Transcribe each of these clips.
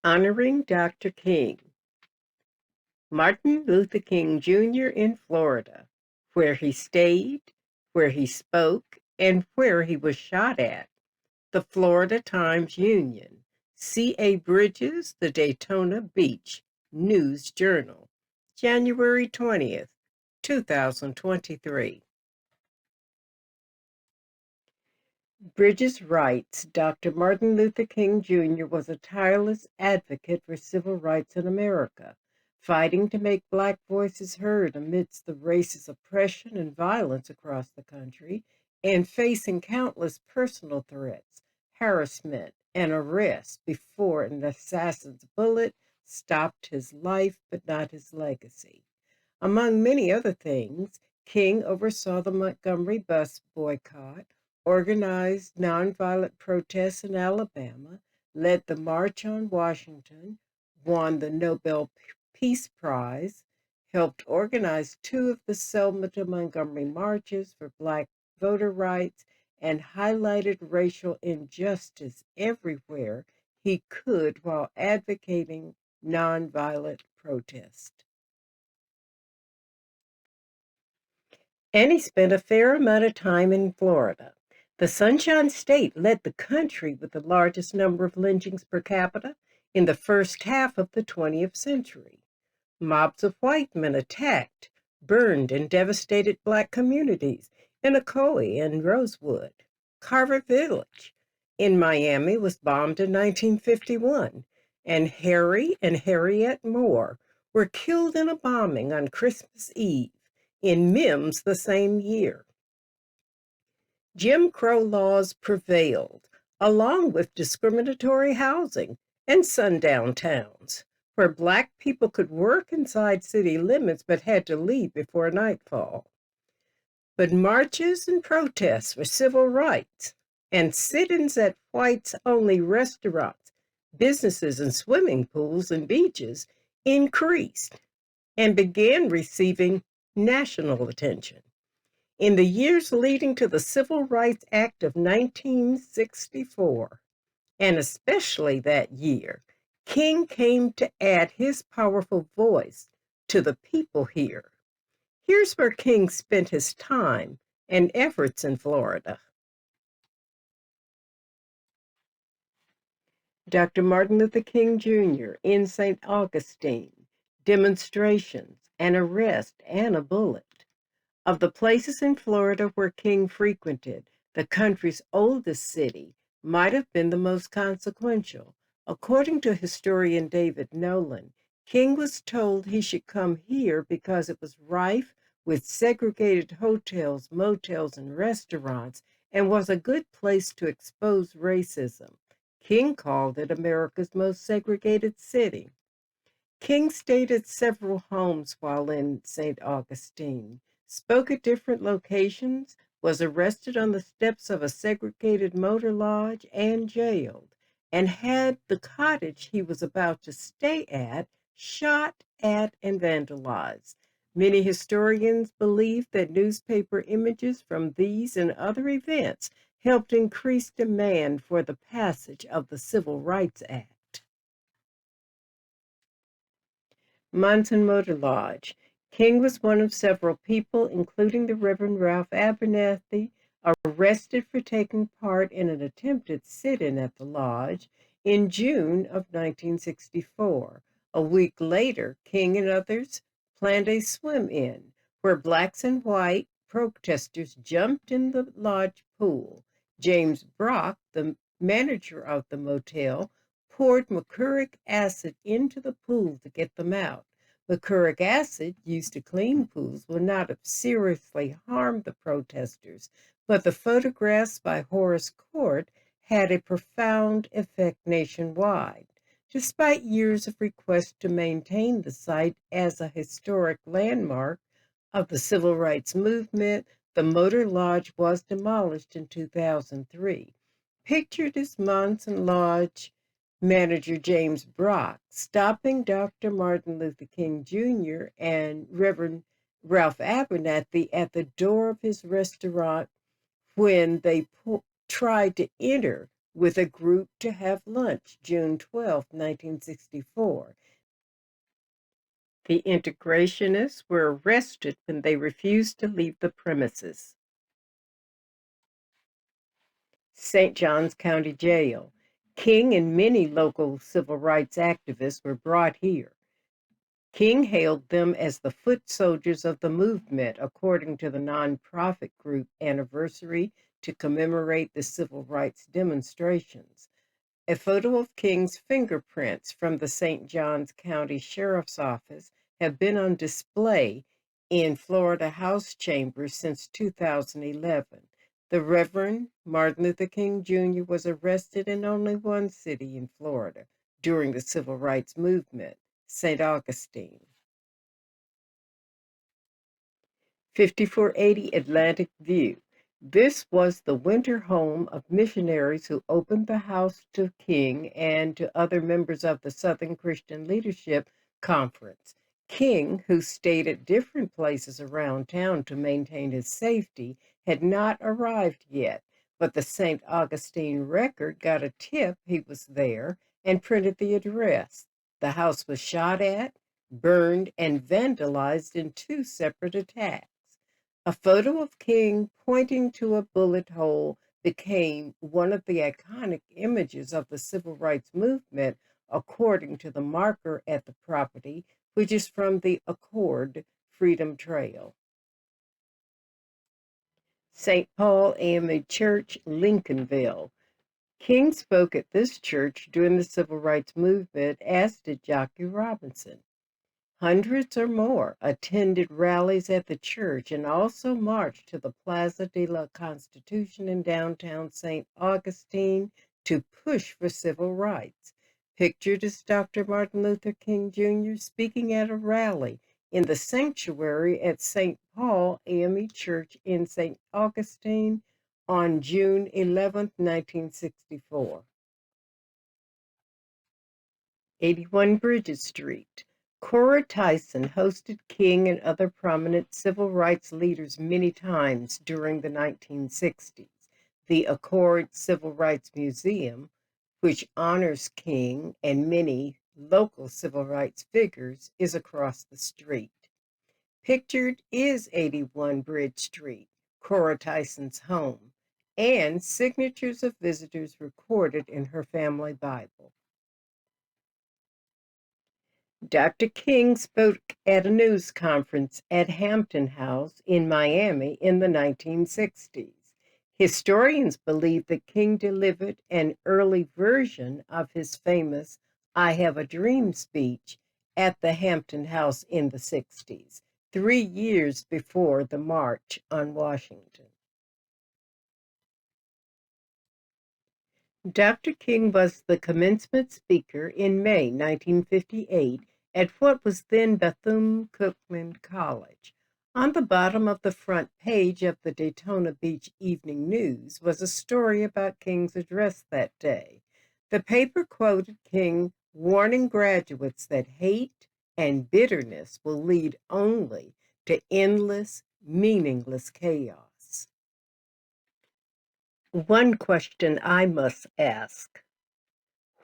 Honoring Dr. King. Martin Luther King Jr. in Florida, where he stayed, where he spoke, and where he was shot at. The Florida Times-Union. C.A. Bridges, The Daytona Beach News Journal, January 20th, 2023. Bridges writes, Dr. Martin Luther King Jr. was a tireless advocate for civil rights in America, fighting to make Black voices heard amidst the racist oppression and violence across the country, and facing countless personal threats, harassment, and arrest before an assassin's bullet stopped his life but not his legacy. Among many other things, King oversaw the Montgomery bus boycott, organized nonviolent protests in Alabama, led the March on Washington, won the Nobel Peace Prize, helped organize two of the Selma to Montgomery marches for Black voter rights, and highlighted racial injustice everywhere he could while advocating nonviolent protest. And he spent a fair amount of time in Florida. The Sunshine State led the country with the largest number of lynchings per capita in the first half of the 20th century. Mobs of white men attacked, burned, and devastated Black communities in Ocoee and Rosewood. Carver Village in Miami was bombed in 1951, and Harry and Harriet Moore were killed in a bombing on Christmas Eve in Mims the same year. Jim Crow laws prevailed, along with discriminatory housing and sundown towns, where Black people could work inside city limits but had to leave before nightfall. But marches and protests for civil rights and sit-ins at whites-only restaurants, businesses, and swimming pools and beaches increased and began receiving national attention. In the years leading to the Civil Rights Act of 1964, and especially that year, King came to add his powerful voice to the people here. Here's where King spent his time and efforts in Florida. Dr. Martin Luther King Jr. in St. Augustine, demonstrations, an arrest, and a bullet. Of the places in Florida where King frequented, the country's oldest city might have been the most consequential. According to historian David Nolan, King was told he should come here because it was rife with segregated hotels, motels, and restaurants, and was a good place to expose racism. King called it America's most segregated city. King stayed at several homes while in St. Augustine, spoke at different locations, was arrested on the steps of a segregated motor lodge, and jailed, and had the cottage he was about to stay at shot at and vandalized. Many historians believe that newspaper images from these and other events helped increase demand for the passage of the Civil Rights Act. Monson Motor Lodge. King was one of several people, including the Reverend Ralph Abernathy, arrested for taking part in an attempted sit-in at the lodge in June of 1964. A week later, King and others planned a swim-in where Blacks and white protesters jumped in the lodge pool. James Brock, the manager of the motel, poured mercuric acid into the pool to get them out. Mercuric acid used to clean pools would not have seriously harmed the protesters, but the photographs by Horace Court had a profound effect nationwide. Despite years of requests to maintain the site as a historic landmark of the civil rights movement, the Motor Lodge was demolished in 2003. Pictured as Monson Lodge manager James Brock stopping Dr. Martin Luther King Jr. and Reverend Ralph Abernathy at the door of his restaurant when they tried to enter with a group to have lunch June 12, 1964. The integrationists were arrested when they refused to leave the premises. St. Johns County Jail. King and many local civil rights activists were brought here. King hailed them as the foot soldiers of the movement, according to the nonprofit group Anniversary to commemorate the civil rights demonstrations. A photo of King's fingerprints from the St. Johns County Sheriff's Office have been on display in Florida House chambers since 2011. The Reverend Martin Luther King Jr. was arrested in only one city in Florida during the civil rights movement, St. Augustine. 5480 Atlantic View. This was the winter home of missionaries who opened the house to King and to other members of the Southern Christian Leadership Conference. King, who stayed at different places around town to maintain his safety, had not arrived yet, but the St. Augustine Record got a tip he was there and printed the address. The house was shot at, burned, and vandalized in two separate attacks. A photo of King pointing to a bullet hole became one of the iconic images of the civil rights movement, according to the marker at the property, which is from the Accord Freedom Trail. St. Paul AME Church, Lincolnville. King spoke at this church during the civil rights movement, as did Jackie Robinson. Hundreds or more attended rallies at the church and also marched to the Plaza de la Constitution in downtown St. Augustine to push for civil rights. Pictured is Dr. Martin Luther King Jr. speaking at a rally in the sanctuary at St. Paul AME Church in St. Augustine on June 11, 1964. 81 Bridges Street. Cora Tyson hosted King and other prominent civil rights leaders many times during the 1960s. The Accord Civil Rights Museum, which honors King and many local civil rights figures, is across the street. Pictured is 81 Bridge Street, Cora Tyson's home, and signatures of visitors recorded in her family Bible. Dr. King spoke at a news conference at Hampton House in Miami in the 1960s. Historians believe that King delivered an early version of his famous I Have a Dream speech at the Hampton House in the 60s, 3 years before the March on Washington. Dr. King was the commencement speaker in May 1958 at what was then Bethune-Cookman College. On the bottom of the front page of the Daytona Beach Evening News was a story about King's address that day. The paper quoted King warning graduates that hate and bitterness will lead only to endless, meaningless chaos. One question I must ask: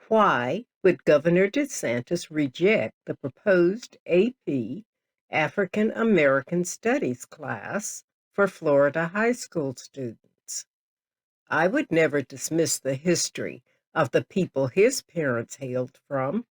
why would Governor DeSantis reject the proposed AP African American Studies class for Florida high school students? I would never dismiss the history of the people his parents hailed from.